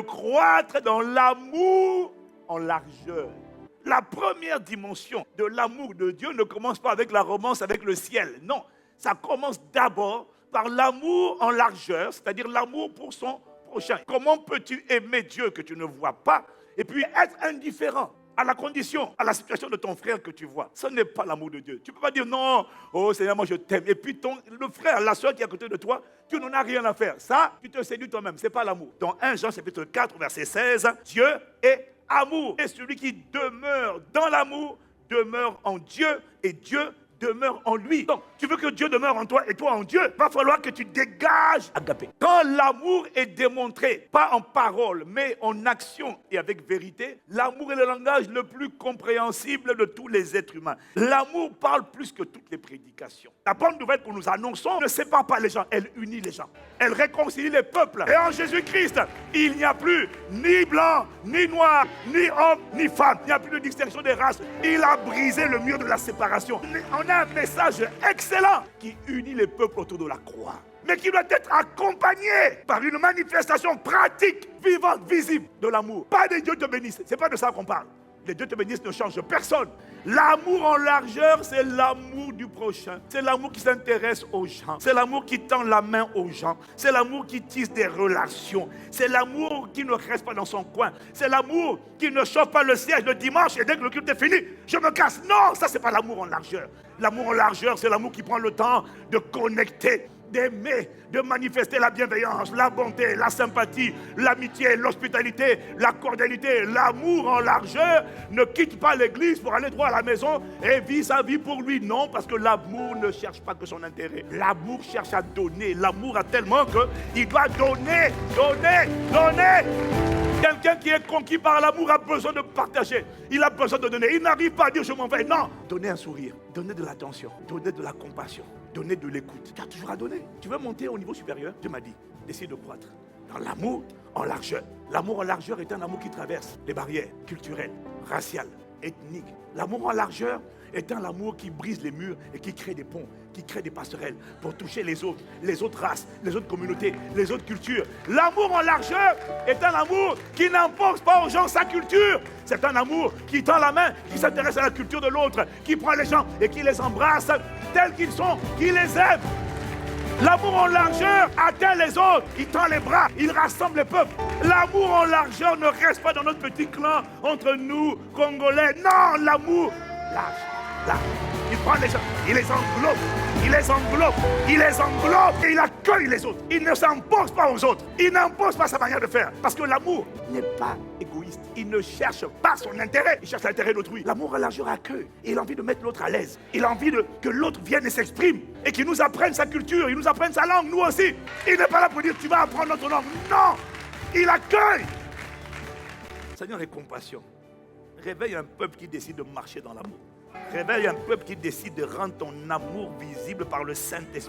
croître dans l'amour en largeur. La première dimension de l'amour de Dieu ne commence pas avec la romance avec le ciel. Non, ça commence d'abord par l'amour en largeur, c'est-à-dire l'amour pour son prochain. Comment peux-tu aimer Dieu que tu ne vois pas et puis être indifférent à la condition, à la situation de ton frère que tu vois? Ce n'est pas l'amour de Dieu. Tu ne peux pas dire non, oh Seigneur, moi je t'aime. Et puis le frère, la soeur qui est à côté de toi, tu n'en as rien à faire. Ça, tu te séduis toi-même. Ce n'est pas l'amour. Dans 1 Jean chapitre 4, verset 16, Dieu est amour. Et celui qui demeure dans l'amour demeure en Dieu et Dieu demeure en lui. Donc, tu veux que Dieu demeure en toi et toi en Dieu, il va falloir que tu dégages agapé. Quand l'amour est démontré, pas en parole, mais en action et avec vérité, l'amour est le langage le plus compréhensible de tous les êtres humains. L'amour parle plus que toutes les prédications. La bonne nouvelle que nous annonçons ne sépare pas les gens, elle unit les gens. Elle réconcilie les peuples. Et en Jésus-Christ, il n'y a plus ni blanc, ni noir, ni homme, ni femme. Il n'y a plus de distinction des races. Il a brisé le mur de la séparation. On a un message excellent qui unit les peuples autour de la croix, mais qui doit être accompagné par une manifestation pratique, vivante, visible de l'amour. Pas des dieux te bénissent, c'est pas de ça qu'on parle. Les dieux te bénissent ne changent personne. L'amour en largeur, c'est l'amour du prochain. C'est l'amour qui s'intéresse aux gens. C'est l'amour qui tend la main aux gens. C'est l'amour qui tisse des relations. C'est l'amour qui ne reste pas dans son coin. C'est l'amour qui ne chauffe pas le siège le dimanche et dès que le culte est fini, je me casse. Non, ça c'est pas l'amour en largeur. L'amour en largeur, c'est l'amour qui prend le temps de connecter, d'aimer, de manifester la bienveillance, la bonté, la sympathie, l'amitié, l'hospitalité, la cordialité. L'amour en largeur ne quitte pas l'église pour aller droit à la maison et vit sa vie pour lui. Non, parce que l'amour ne cherche pas que son intérêt. L'amour cherche à donner. L'amour a tellement qu'il doit donner, donner, donner. Quelqu'un qui est conquis par l'amour a besoin de partager. Il a besoin de donner. Il n'arrive pas à dire je m'en vais. Non. Donner un sourire, donner de l'attention, donner de la compassion, donner de l'écoute. Tu as toujours à donner. Tu veux monter au niveau supérieur? Dieu m'a dit, décide de croître dans l'amour en largeur. L'amour en largeur est un amour qui traverse les barrières culturelles, raciales, ethniques. L'amour en largeur est un amour qui brise les murs et qui crée des ponts, qui crée des passerelles pour toucher les autres races, les autres communautés, les autres cultures. L'amour en largeur est un amour qui n'impose pas aux gens sa culture. C'est un amour qui tend la main, qui s'intéresse à la culture de l'autre, qui prend les gens et qui les embrasse tels qu'ils sont, qui les aime. L'amour en largeur atteint les autres, il tend les bras, il rassemble les peuples. L'amour en largeur ne reste pas dans notre petit clan entre nous, Congolais. Non, l'amour large, large. Il prend les gens, il les englobe, il les englobe, il les englobe et il accueille les autres. Il ne s'impose pas aux autres, il n'impose pas sa manière de faire. Parce que l'amour n'est pas égoïste, il ne cherche pas son intérêt, il cherche l'intérêt d'autrui. L'amour en largeur accueille, il a envie de mettre l'autre à l'aise. Il a envie que l'autre vienne et s'exprime et qu'il nous apprenne sa culture, il nous apprenne sa langue, nous aussi. Il n'est pas là pour dire tu vas apprendre notre langue. Non, il accueille. Seigneur, aie compassion. Réveille un peuple qui décide de marcher dans l'amour. Réveille un peuple qui décide de rendre ton amour visible par le Saint-Esprit.